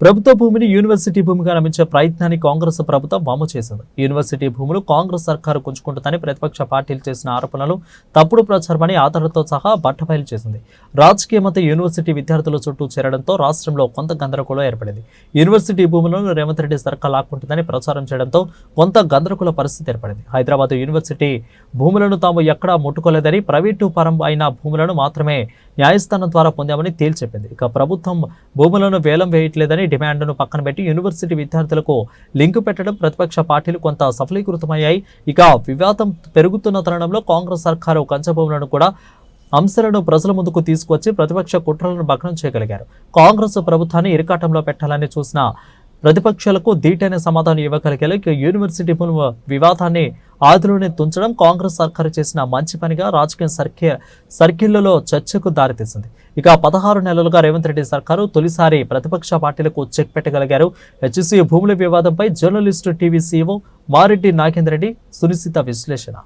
ప్రభుత్వ భూమిని యూనివర్సిటీ భూమిగా నమ్మించే ప్రయత్నాన్ని కాంగ్రెస్ ప్రభుత్వం వాము చేసింది. యూనివర్సిటీ భూములు కాంగ్రెస్ సర్కారు గుంజుకుంటుందని ప్రతిపక్ష పార్టీలు చేసిన ఆరోపణలు తప్పుడు ప్రచారమని ఆధారాలతో సహా బట్టబయలు చేసింది. రాజకీయమంతా యూనివర్సిటీ విద్యార్థుల చుట్టూ చేరడంతో రాష్ట్రంలో కొంత గందరగోళం ఏర్పడింది. యూనివర్సిటీ భూములను రేవంత్ రెడ్డి సర్కార్ లాక్కుంటుందని ప్రచారం చేయడంతో కొంత గందరగోళ పరిస్థితి ఏర్పడింది. హైదరాబాద్ యూనివర్సిటీ భూములను తాము ఎక్కడా ముట్టుకోలేదని, ప్రైవేటు పరం అయిన భూములను మాత్రమే న్యాయస్థానం ద్వారా పొందామని తేల్చెప్పింది. ఇక ప్రభుత్వం భూములను వేలం వేయట్లేదని డిమాండ్ను పక్కన పెట్టి యూనివర్సిటీ విద్యార్థులకు లింకు పెట్టడం ప్రతిపక్ష పార్టీలు కొంత సఫలీకృతమయ్యాయి. ఇక వివాదం పెరుగుతున్న తరుణంలో కాంగ్రెస్ సర్కారు కంచభూములను కూడా అంశాలను ప్రజల ముందుకు తీసుకొచ్చి ప్రతిపక్ష కుట్రలను భగ్నం చేయగలిగారు. కాంగ్రెస్ ప్రభుత్వాన్ని ఇరకాటంలో పెట్టాలని చూసిన ప్రతిపక్షాలకు ధీటైన సమాధానం ఇవ్వగలిగేలా యూనివర్సిటీ భూముల వివాదాన్ని ఆదిలోనే తుంచడం కాంగ్రెస్ సర్కారు చేసిన మంచి పనిగా రాజకీయ సర్కిళ్లలో చర్చకు దారితీసింది. ఇక 16 నెలలుగా రేవంత్ రెడ్డి సర్కారు తొలిసారి ప్రతిపక్ష పార్టీలకు చెక్ పెట్టగలిగారు. హెచ్సీ భూముల వివాదంపై journalist TV CEO Mareddy Nagender Reddy సునిశ్చిత విశ్లేషణ.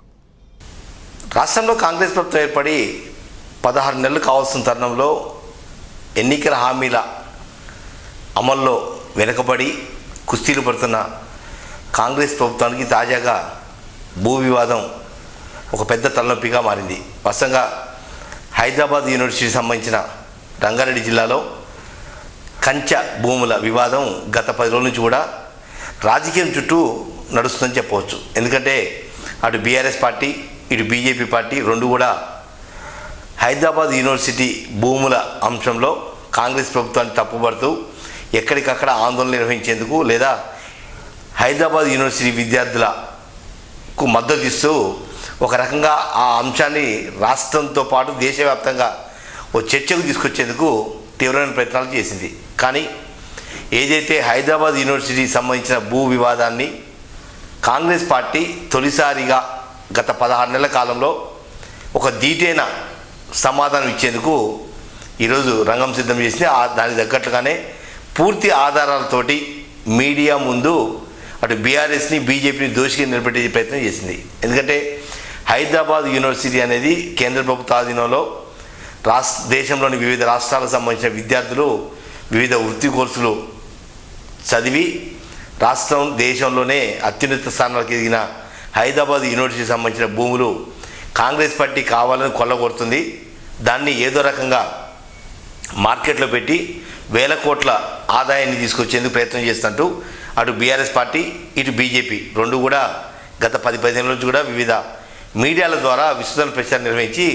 రాష్ట్రంలో కాంగ్రెస్ ప్రభుత్వం ఏర్పడి 16 నెలలు కావాల్సిన తరుణంలో ఎన్నికల హామీల అమల్లో వెనుకబడి కుస్తీలు పడుతున్న కాంగ్రెస్ ప్రభుత్వానికి తాజాగా భూ వివాదం ఒక పెద్ద తలనొప్పిగా మారింది. వాస్తవంగా హైదరాబాద్ యూనివర్సిటీకి సంబంధించిన రంగారెడ్డి జిల్లాలో కంచ భూముల వివాదం గత 10 రోజుల నుంచి కూడా రాజకీయం చుట్టూ నడుస్తుందని చెప్పవచ్చు. ఎందుకంటే అటు బీఆర్ఎస్ పార్టీ ఇటు బీజేపీ పార్టీ రెండు కూడా హైదరాబాద్ యూనివర్సిటీ భూముల అంశంలో కాంగ్రెస్ ప్రభుత్వాన్ని తప్పుపడుతూ ఎక్కడికక్కడ ఆందోళన నిర్వహించేందుకు లేదా హైదరాబాద్ యూనివర్సిటీ విద్యార్థులకు మద్దతు ఇస్తూ ఒక రకంగా ఆ అంశాన్ని రాష్ట్రంతో పాటు దేశవ్యాప్తంగా ఓ చర్చకు తీసుకొచ్చేందుకు తీవ్రమైన ప్రయత్నాలు చేసింది. కానీ ఏదైతే హైదరాబాద్ యూనివర్సిటీకి సంబంధించిన భూ వివాదాన్ని కాంగ్రెస్ పార్టీ తొలిసారిగా గత 16 నెలల కాలంలో ఒక ధీటైన సమాధానం ఇచ్చేందుకు ఈరోజు రంగం సిద్ధం చేసింది. దానికి తగ్గట్టుగానే పూర్తి ఆధారాలతోటి మీడియా ముందు అటు బీఆర్ఎస్ని బీజేపీని దోషిగా నిలబెట్టే ప్రయత్నం చేసింది. ఎందుకంటే హైదరాబాద్ యూనివర్సిటీ అనేది కేంద్ర ప్రభుత్వ ఆధీనంలో దేశంలోని వివిధ రాష్ట్రాలకు సంబంధించిన విద్యార్థులు వివిధ వృత్తి కోర్సులు చదివి రాష్ట్రం దేశంలోనే అత్యున్నత స్థానాలకు ఎదిగిన హైదరాబాద్ యూనివర్సిటీకి సంబంధించిన భూములు కాంగ్రెస్ పార్టీ కావాలని కొల్లగొడుతుంది. దాన్ని ఏదో రకంగా మార్కెట్లో పెట్టి వేల కోట్ల ఆదాయాన్ని తీసుకొచ్చేందుకు ప్రయత్నం చేస్తుంటూ అటు బీఆర్ఎస్ పార్టీ ఇటు బీజేపీ రెండు కూడా గత 10-15 నుంచి కూడా వివిధ మీడియాల ద్వారా విస్తృత ప్రచారం నిర్వహించి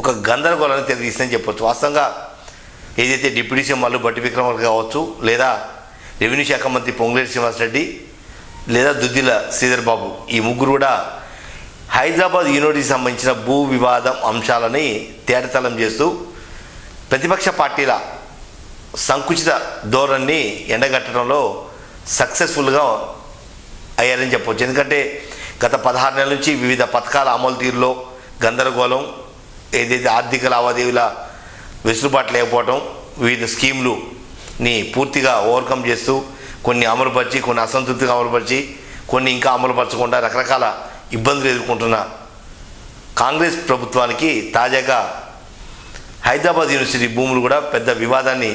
ఒక గందరగోళాన్ని తెలియజేస్తుందని చెప్పవచ్చు. వాస్తవంగా ఏదైతే డిప్యూటీ సీఎం మల్లు భట్టి విక్రమార్క కావచ్చు, లేదా రెవెన్యూ శాఖ మంత్రి పొంగులేటి శ్రీనివాసరెడ్డి, లేదా దుద్దిల శ్రీధర్ బాబు, ఈ ముగ్గురు కూడా హైదరాబాద్ యూనివర్సిటీకి సంబంధించిన భూ వివాదం అంశాలని తేటతలం చేస్తూ ప్రతిపక్ష పార్టీల సంకుచిత ధోరణిని ఎండగట్టడంలో సక్సెస్ఫుల్గా అయ్యారని చెప్పవచ్చు. ఎందుకంటే గత 16 నెలల నుంచి వివిధ పథకాల అమలు తీరులో గందరగోళం, ఏదైతే ఆర్థిక లావాదేవీల వెసులుబాటు లేకపోవడం, వివిధ స్కీములుని పూర్తిగా ఓవర్కమ్ చేస్తూ కొన్ని అమలుపరిచి, కొన్ని అసంతృప్తిగా అమలుపరిచి, కొన్ని ఇంకా అమలుపరచకుండా రకరకాల ఇబ్బందులు ఎదుర్కొంటున్న కాంగ్రెస్ ప్రభుత్వానికి తాజాగా హైదరాబాద్ యూనివర్సిటీ భూములు కూడా పెద్ద వివాదాన్ని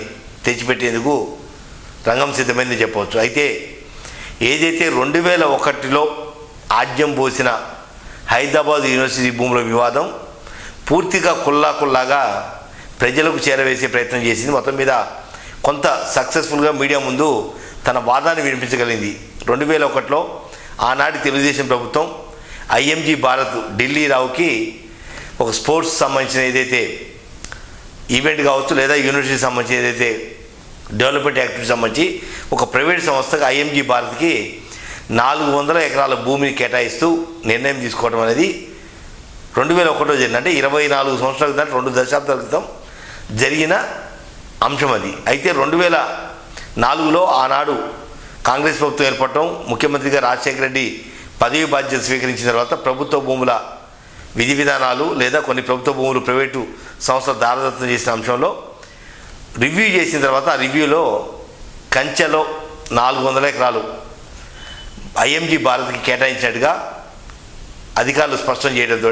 తెచ్చిపెట్టేందుకు రంగం సిద్ధమైందని చెప్పవచ్చు. అయితే ఏదైతే 2001లో ఆజ్యం పోసిన హైదరాబాద్ యూనివర్సిటీ భూముల వివాదం పూర్తిగా కుల్లాగా ప్రజలకు చేరవేసే ప్రయత్నం చేసింది. మొత్తం మీద కొంత సక్సెస్ఫుల్గా మీడియా ముందు తన వాదాన్ని వినిపించగలిగింది. 2001లో ఆనాటి తెలుగుదేశం ప్రభుత్వం ఐఎంజీ భారత్ ఢిల్లీ రావుకి ఒక స్పోర్ట్స్ సంబంధించిన ఏదైతే ఈవెంట్ కావచ్చు లేదా యూనివర్సిటీ సంబంధించిన ఏదైతే డెవలప్మెంట్ యాక్టివిటీ సంబంధించి ఒక ప్రైవేట్ సంస్థకు ఐఎంజీ భారత్కి 400 ఎకరాల భూమిని కేటాయిస్తూ నిర్ణయం తీసుకోవడం అనేది 2001లో జరిగింది. అంటే 24 సంవత్సరాల క్రితం, 2 దశాబ్దాల క్రితం జరిగిన అంశం అది. అయితే 2004లో ఆనాడు కాంగ్రెస్ ప్రభుత్వం ఏర్పడటం, ముఖ్యమంత్రిగా రాజశేఖర రెడ్డి పదవి బాధ్యత స్వీకరించిన తర్వాత ప్రభుత్వ భూముల విధి విధానాలు లేదా కొన్ని ప్రభుత్వ భూములు ప్రైవేటు సంస్థలు దారదత్తం చేసిన అంశంలో రివ్యూ చేసిన తర్వాత ఆ రివ్యూలో కంచెలో 400 ఎకరాలు ఐఎంజీ భారత్కి కేటాయించినట్టుగా అధికారులు స్పష్టం చేయడంతో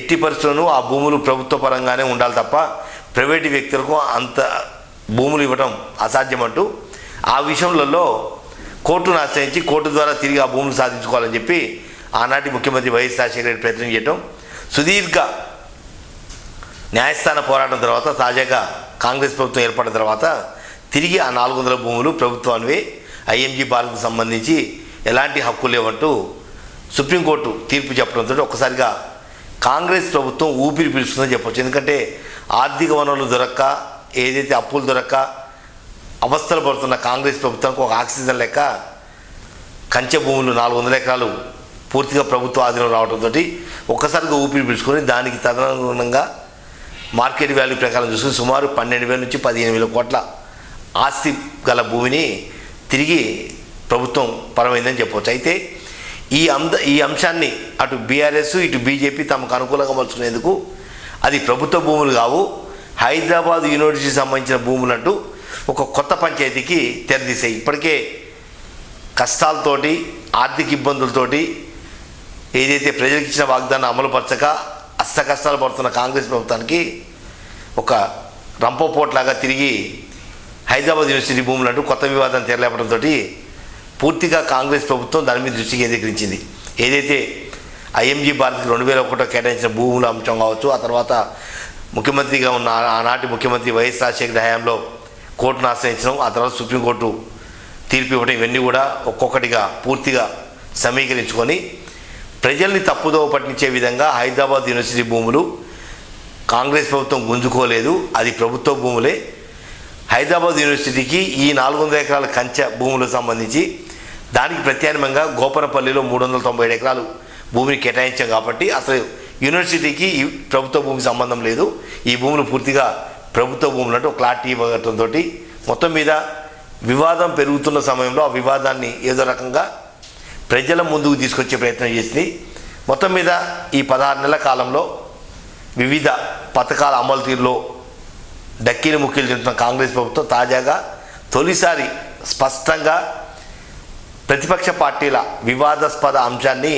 ఎట్టి పరిస్థితులను ఆ భూములు ప్రభుత్వ పరంగానే ఉండాలి తప్ప ప్రైవేటు వ్యక్తులకు అంత భూములు ఇవ్వడం అసాధ్యమంటూ ఆ విషయంలో కోర్టును ఆశ్రయించి కోర్టు ద్వారా తిరిగి ఆ భూములు సాధించుకోవాలని చెప్పి ఆనాటి ముఖ్యమంత్రి వైఎస్ రాజశేఖర రెడ్డి ప్రయత్నం చేయటం, సుదీర్ఘ న్యాయస్థాన పోరాటం తర్వాత తాజాగా కాంగ్రెస్ ప్రభుత్వం ఏర్పడిన తర్వాత తిరిగి ఆ 400 భూములు ప్రభుత్వానివే, ఐఎంజీ భారత్కు సంబంధించి ఎలాంటి హక్కు లేవంటూ సుప్రీంకోర్టు తీర్పు చెప్పడంతో ఒక్కసారిగా కాంగ్రెస్ ప్రభుత్వం ఊపిరి పీలుస్తుందని చెప్పొచ్చు. ఎందుకంటే ఆర్థిక వనరులు దొరక్క, ఏదైతే అప్పులు దొరక్క అవస్థలు పడుతున్న కాంగ్రెస్ ప్రభుత్వానికి ఒక ఆక్సిజన్ లెక్క కంచె భూములు 400 ఎకరాలు పూర్తిగా ప్రభుత్వ ఆధీనం రావడంతో ఒక్కసారిగా ఊపిరి పీల్చుకొని దానికి తదనుగుణంగా మార్కెట్ వాల్యూ ప్రకారం చూసుకుని సుమారు 12,000 నుంచి 15,000 కోట్ల ఆస్తి గల భూమిని తిరిగి ప్రభుత్వం పరమైందని చెప్పవచ్చు. అయితే ఈ అంశాన్ని అటు బీఆర్ఎస్ ఇటు బీజేపీ తమకు అనుకూలంగా మలుచుకునేందుకు అది ప్రభుత్వ భూములు కావు, హైదరాబాద్ యూనివర్సిటీకి సంబంధించిన భూములంటూ ఒక కొత్త పంచాయతీకి తెరదీశాయి. ఇప్పటికే కష్టాలతోటి ఆర్థిక ఇబ్బందులతోటి ఏదైతే ప్రజలకు ఇచ్చిన వాగ్దానం అమలుపరచక అష్ట కష్టాలు పడుతున్న కాంగ్రెస్ ప్రభుత్వానికి ఒక రంపపోట్లాగా తిరిగి హైదరాబాద్ యూనివర్సిటీ భూములంటూ కొత్త వివాదం తెరలేపడంతో పూర్తిగా కాంగ్రెస్ ప్రభుత్వం దాని మీద దృష్టి కేంద్రీకరించింది. ఏదైతే ఐఎంజీ భారత్కి 2001లో కేటాయించిన భూముల అంశం కావచ్చు, ఆ తర్వాత ముఖ్యమంత్రిగా ఉన్న ఆనాటి ముఖ్యమంత్రి వైఎస్ రాజశేఖర హయాంలో కోర్టును ఆశ్రయించడం, ఆ తర్వాత సుప్రీంకోర్టు తీర్పు ఇవ్వడం, ఇవన్నీ కూడా ఒక్కొక్కటిగా పూర్తిగా సమీకరించుకొని ప్రజల్ని తప్పుదోవ పట్టించే విధంగా హైదరాబాద్ యూనివర్సిటీ భూములు కాంగ్రెస్ ప్రభుత్వం గుంజుకోలేదు, అది ప్రభుత్వ భూములే. హైదరాబాద్ యూనివర్సిటీకి ఈ 400 ఎకరాల కంచె భూములకు సంబంధించి దానికి ప్రత్యామ్నాయంగా గోపనపల్లిలో 397 ఎకరాలు భూమిని కేటాయించాం కాబట్టి అసలు యూనివర్సిటీకి ఈ ప్రభుత్వ భూమికి సంబంధం లేదు, ఈ భూములు పూర్తిగా ప్రభుత్వ భూములు అంటూ క్లారిటీ ఇవ్వడంతో మొత్తం మీద వివాదం పెరుగుతున్న సమయంలో ఆ వివాదాన్ని ఏదో రకంగా ప్రజల ముందుకు తీసుకొచ్చే ప్రయత్నం చేసింది. మొత్తం మీద ఈ 16 నెలల కాలంలో వివిధ పథకాల అమలు తీరులో డక్కీలు ముక్కీలు తింటున్న కాంగ్రెస్ ప్రభుత్వం తాజాగా తొలిసారి స్పష్టంగా ప్రతిపక్ష పార్టీల వివాదాస్పద అంశాన్ని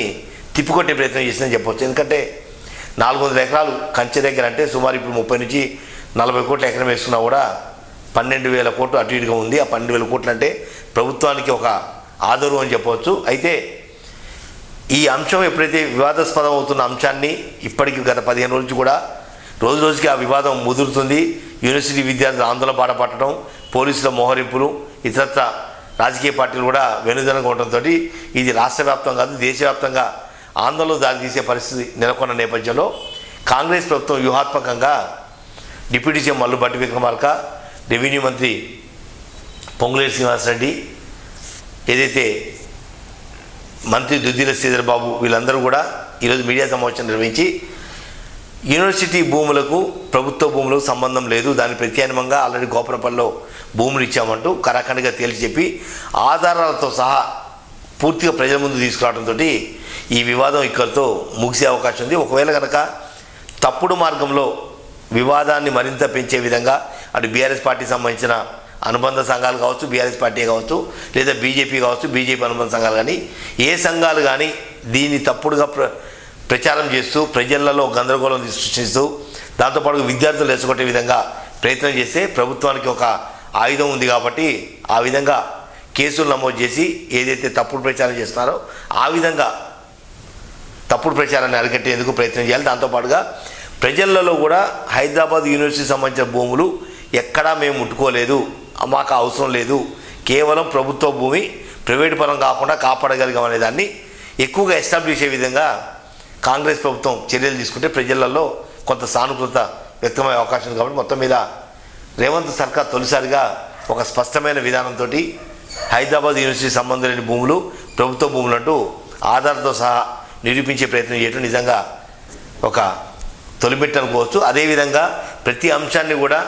తిప్పికొట్టే ప్రయత్నం చేసిందని చెప్పవచ్చు. ఎందుకంటే 400 ఎకరాలు కంచె దగ్గర అంటే సుమారు ఇప్పుడు 30 నుంచి 40 కోట్ల ఎకరం వేసుకున్నా కూడా 12,000 కోట్లు అటు ఇటుగా ఉంది. ఆ 12,000 కోట్లు అంటే ప్రభుత్వానికి ఒక ఆదరు అని చెప్పవచ్చు. అయితే ఈ అంశం ఎప్పుడైతే వివాదాస్పదం అవుతున్న అంశాన్ని ఇప్పటికి గత 15 రోజులు కూడా రోజు రోజుకి ఆ వివాదం ముదురుతుంది. యూనివర్సిటీ విద్యార్థులు ఆందోళన బాట పట్టడం, పోలీసుల మోహరింపులు, ఇతరత్ర రాజకీయ పార్టీలు కూడా వెనుదనంగా ఉండటంతో ఇది రాష్ట్ర వ్యాప్తంగా కాదు దేశవ్యాప్తంగా ఆందోళన దారితీసే పరిస్థితి నెలకొన్న నేపథ్యంలో కాంగ్రెస్ ప్రభుత్వం వ్యూహాత్మకంగా deputy CM Mallu Bhatti Vikramarka, revenue మంత్రి పొంగులేటి శ్రీనివాసరెడ్డి, ఏదైతే మంత్రి దుద్దిల శ్రీధర్ బాబు వీళ్ళందరూ కూడా ఈరోజు మీడియా సమావేశం నిర్వహించి యూనివర్సిటీ భూములకు ప్రభుత్వ భూములకు సంబంధం లేదు, దాని ప్రత్యామ్నాయంగా ఆల్రెడీ గోపనపల్లిలో భూములు ఇచ్చామంటూ కరాఖండిగా తేల్చి చెప్పి ఆధారాలతో సహా పూర్తిగా ప్రజల ముందు తీసుకురావడంతో ఈ వివాదం ఇక్కడితో ముగిసే అవకాశం ఉంది. ఒకవేళ కనుక తప్పుడు మార్గంలో వివాదాన్ని మరింత పెంచే విధంగా అటు బీఆర్ఎస్ పార్టీకి సంబంధించిన అనుబంధ సంఘాలు కావచ్చు, బీఆర్ఎస్ పార్టీ కావచ్చు, లేదా బీజేపీ కావచ్చు, బీజేపీ అనుబంధ సంఘాలు కానీ ఏ సంఘాలు కానీ దీన్ని తప్పుడుగా ప్రచారం చేస్తూ ప్రజలలో గందరగోళం సృష్టిస్తూ దాంతోపాటు విద్యార్థులు రెచ్చగొట్టే విధంగా ప్రయత్నం చేస్తే ప్రభుత్వానికి ఒక ఆయుధం ఉంది కాబట్టి ఆ విధంగా కేసులు నమోదు చేసి ఏదైతే తప్పుడు ప్రచారం చేస్తున్నారో ఆ విధంగా తప్పుడు ప్రచారాన్ని అరికట్టేందుకు ప్రయత్నం చేయాలి. దాంతోపాటుగా ప్రజలలో కూడా హైదరాబాద్ యూనివర్సిటీకి సంబంధించిన భూములు ఎక్కడా మేము ముట్టుకోలేదు, మాకు అవసరం లేదు, కేవలం ప్రభుత్వ భూమి ప్రైవేటు పరం కాకుండా కాపాడగలిగాం అనే దాన్ని ఎక్కువగా ఎస్టాబ్లిష్ అయ్యే విధంగా కాంగ్రెస్ ప్రభుత్వం చర్యలు తీసుకుంటే ప్రజలలో కొంత సానుకూలత వ్యక్తమయ్యే అవకాశం ఉంది. కాబట్టి మొత్తం మీద రేవంత్ సర్కార్ తొలిసారిగా ఒక స్పష్టమైన విధానంతో హైదరాబాద్ యూనివర్సిటీ సంబంధం లేని భూములు ప్రభుత్వ భూములు అంటూ ఆధార్తో సహా నిరూపించే ప్రయత్నం చేయడం నిజంగా ఒక తొలిమెట్టు అనుకోవచ్చు. అదేవిధంగా ప్రతి అంశాన్ని కూడా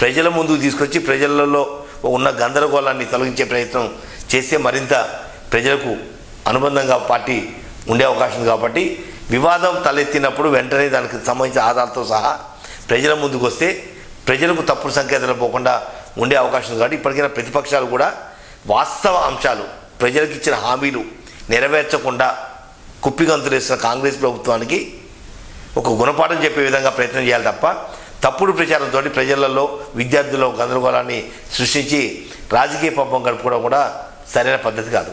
ప్రజల ముందుకు తీసుకొచ్చి ప్రజలలో ఉన్న గందరగోళాన్ని తొలగించే ప్రయత్నం చేస్తే మరింత ప్రజలకు అనుబంధంగా పార్టీ ఉండే అవకాశం ఉంది. కాబట్టి వివాదం తలెత్తినప్పుడు వెంటనే దానికి సంబంధించిన ఆధారాలతో సహా ప్రజల ముందుకు వస్తే ప్రజలకు తప్పుడు సంకేతాలు పోకుండా ఉండే అవకాశం ఉంది. కాబట్టి ఇప్పటికైనా ప్రతిపక్షాలు కూడా వాస్తవ అంశాలు, ప్రజలకు ఇచ్చిన హామీలు నెరవేర్చకుండా కుప్పిగంతులేసిన కాంగ్రెస్ ప్రభుత్వానికి ఒక గుణపాఠం చెప్పే విధంగా ప్రయత్నం చేయాలి తప్ప తప్పుడు ప్రచారంతో ప్రజలలో విద్యార్థుల్లో గందరగోళాన్ని సృష్టించి రాజకీయ పాపం గడుపుకోవడం కూడా సరైన పద్ధతి కాదు.